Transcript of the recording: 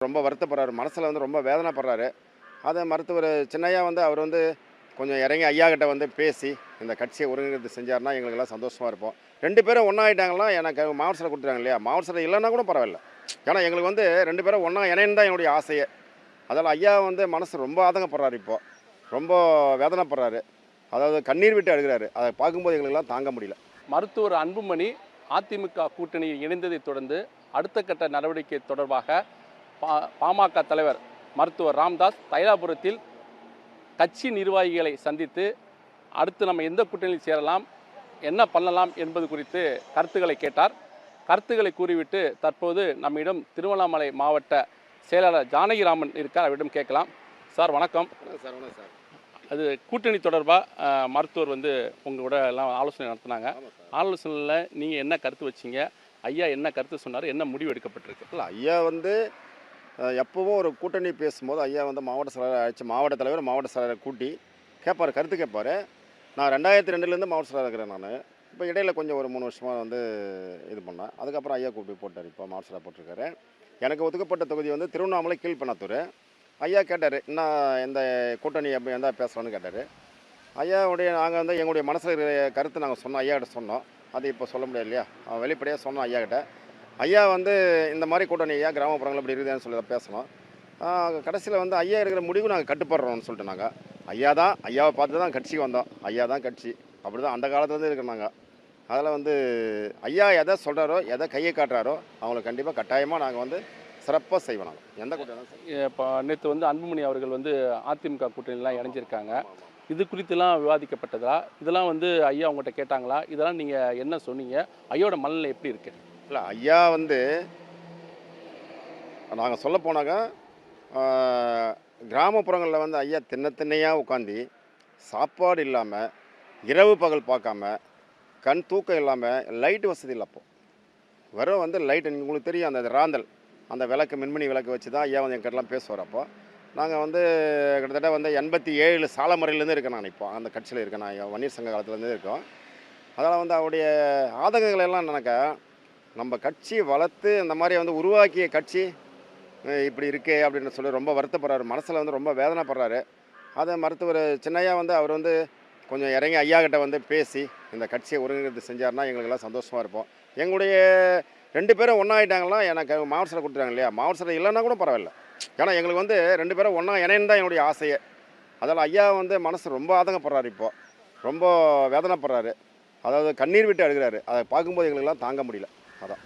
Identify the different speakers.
Speaker 1: ரொம்ப வருத்தப்படுறாரு. மனசில் வந்து ரொம்ப வேதனைப்படுறாரு. அதை மருத்துவர் சின்னையா வந்து அவர் வந்து கொஞ்சம் இறங்கி ஐயா கிட்ட வந்து பேசி இந்த கட்சியை ஒருங்கிணைத்து செஞ்சாருன்னா எங்களுக்கெல்லாம் சந்தோஷமாக இருப்போம். 2 பேரும் ஒன்றா ஆகிட்டாங்கன்னா எனக்கு மாவட்ட செயலர் கொடுத்துட்டாங்க இல்லையா, மாவட்ட செயலர் இல்லைன்னா கூட பரவாயில்ல. ஏன்னா எங்களுக்கு வந்து 2 பேரும் ஒன்றா இணையன்னு தான் என்னுடைய ஆசையே. அதில் ஐயா வந்து மனசு ரொம்ப ஆதங்கப்படுறாரு. இப்போ ரொம்ப வேதனைப்படுறாரு. அதாவது கண்ணீர் விட்டு அழுகிறாரு. அதை பார்க்கும்போது எங்களுக்கெல்லாம் தாங்க முடியல.
Speaker 2: மருத்துவர் அன்புமணி அதிமுக கூட்டணியில் இணைந்ததைத் தொடர்ந்து அடுத்த கட்ட நடவடிக்கை தொடர்பாக பாமக தலைவர் மருத்துவர் ராமதாஸ் தைலாபுரத்தில் கட்சி நிர்வாகிகளை சந்தித்து அடுத்து நம்ம எந்த கூட்டணியில் சேரலாம், என்ன பண்ணலாம் என்பது குறித்து கருத்துக்களை கேட்டார். கருத்துக்களை கூறிவிட்டு தற்போது நம்மிடம் திருவண்ணாமலை மாவட்ட செயலாளர் ஜானகிராமன் இருக்கார். அவரிடம் கேட்கலாம். சார் வணக்கம்.
Speaker 1: சார் வணக்கம் சார்.
Speaker 2: அது கூட்டணி தொடர்பாக மருத்துவர் வந்து உங்களோட எல்லாம் ஆலோசனை நடத்தினாங்க. ஆலோசனையில் நீங்கள் என்ன கருத்து வச்சிங்க, ஐயா என்ன கருத்து சொன்னார், என்ன முடிவு எடுக்கப்பட்டிருக்கு?
Speaker 1: இல்லை, ஐயா வந்து எப்போவும் ஒரு கூட்டணி பேசும்போது ஐயா வந்து மாவட்ட செயலரை அழைச்சி மாவட்ட தலைவர் மாவட்ட செயலரை கூட்டி கேட்பார், கருத்து கேட்பார். நான் 2002 மாவட்ட செயலராக இருக்கிறேன். நான் இப்போ இடையில கொஞ்சம் ஒரு 3 வருஷமாக வந்து இது பண்ணேன். அதுக்கப்புறம் ஐயா கூப்பிட்டு போட்டார். இப்போ மாவட்ட செயலராக போட்டிருக்காரு. எனக்கு ஒதுக்கப்பட்ட தொகுதி வந்து திருவண்ணாமலை கீழ்பண்ணத்தூர். ஐயா கேட்டார், இன்னும் எந்த கூட்டணி எப்படி எந்த பேசலான்னு கேட்டார். ஐயாவுடைய நாங்கள் வந்து எங்களுடைய மனசில் இருக்கிற கருத்து நாங்கள் சொன்னோம், ஐயா கிட்ட சொன்னோம். அது இப்போ சொல்ல முடியாது இல்லையா, வெளிப்படையாக சொன்னோம் ஐயா கிட்ட. ஐயா வந்து இந்த மாதிரி கூட்டணி ஐயா கிராமப்புறங்கள் இப்படி இருக்குதுன்னு சொல்லி பேசணும். கடைசியில் வந்து ஐயா இருக்கிற முடிவு நாங்கள் கட்டுப்படுறோம்னு சொல்லிட்டு நாங்கள் ஐயா தான், ஐயாவை பார்த்து தான் கட்சிக்கு வந்தோம். ஐயா தான் கட்சி, அப்படி தான் அந்த காலத்துலேருந்து இருக்கிறோம் நாங்கள். அதில் வந்து ஐயா எதை சொல்கிறாரோ எதை கையை காட்டுறாரோ அவங்களுக்கு கண்டிப்பாக கட்டாயமாக நாங்கள் வந்து சிறப்பாக செய்வோம். நாங்கள் எந்த கூட்டணி
Speaker 2: இப்போ நேற்று வந்து அன்புமணி அவர்கள் வந்து அதிமுக கூட்டணிலாம் இணைஞ்சிருக்காங்க. இது குறித்துலாம் விவாதிக்கப்பட்டதா? இதெல்லாம் வந்து ஐயா உங்கள்கிட்ட கேட்டாங்களா? இதெல்லாம் நீங்கள் என்ன சொன்னீங்க? ஐயாவோட மனநிலை எப்படி இருக்குது?
Speaker 1: இல்லை, ஐயா வந்து நாங்கள் சொல்ல போனாங்க கிராமப்புறங்களில் வந்து ஐயா தின்னையாக உட்காந்து சாப்பாடு இல்லாமல் இரவு பகல் பார்க்காம கண் தூக்கம் இல்லாமல் லைட்டு வசதி இல்லை. அப்போது வெறும் வந்து லைட்டு உங்களுக்கு தெரியும், அந்த ராந்தல் அந்த விளக்கு மின்மினி விளக்கு வச்சு தான் ஐயா வந்து எங்கிட்டலாம் பேசுவார். அப்போ நாங்கள் வந்து கிட்டத்தட்ட வந்து 87 சாலமுறையிலேருந்து இருக்கேன். நான் இப்போ அந்த கட்சியில் இருக்கேன். நான் வன்னியர் சங்க காலத்துலேருந்து இருக்கோம். அதனால் வந்து அவருடைய ஆதங்கங்கள் எல்லாம் நினைக்க நம்ம கட்சி வளர்த்து இந்த மாதிரி வந்து உருவாக்கிய கட்சி இப்படி இருக்கே அப்படின்னு சொல்லி ரொம்ப வருத்தப்படுறாரு. மனசில் வந்து ரொம்ப வேதனைப்படுறாரு. அதை மருத்துவர் சின்னையா வந்து அவர் வந்து கொஞ்சம் இறங்கி ஐயா கிட்ட வந்து பேசி இந்த கட்சியை ஒருங்கிணைத்து செஞ்சாருன்னா எங்களுக்கெல்லாம் சந்தோஷமாக இருப்போம். எங்களுடைய 2 பேரும் ஒன்றா ஆகிட்டாங்கன்னா எனக்கு மாவட்ட செயலர் கொடுத்துட்டாங்க இல்லையா, மாவட்ட செயலர் இல்லைன்னா கூட பரவாயில்ல. ஏன்னா எங்களுக்கு வந்து 2 பேரும் ஒன்றா இணையன்னு தான் என்னுடைய ஆசையே. அதில் ஐயா வந்து மனசு ரொம்ப ஆதங்கப்படுறாரு. இப்போ ரொம்ப வேதனைப்படுறாரு. அதாவது கண்ணீர் விட்டு அழுகிறாரு. அதை பார்க்கும்போது எங்களுக்கெல்லாம் தாங்க முடியல. அதான்.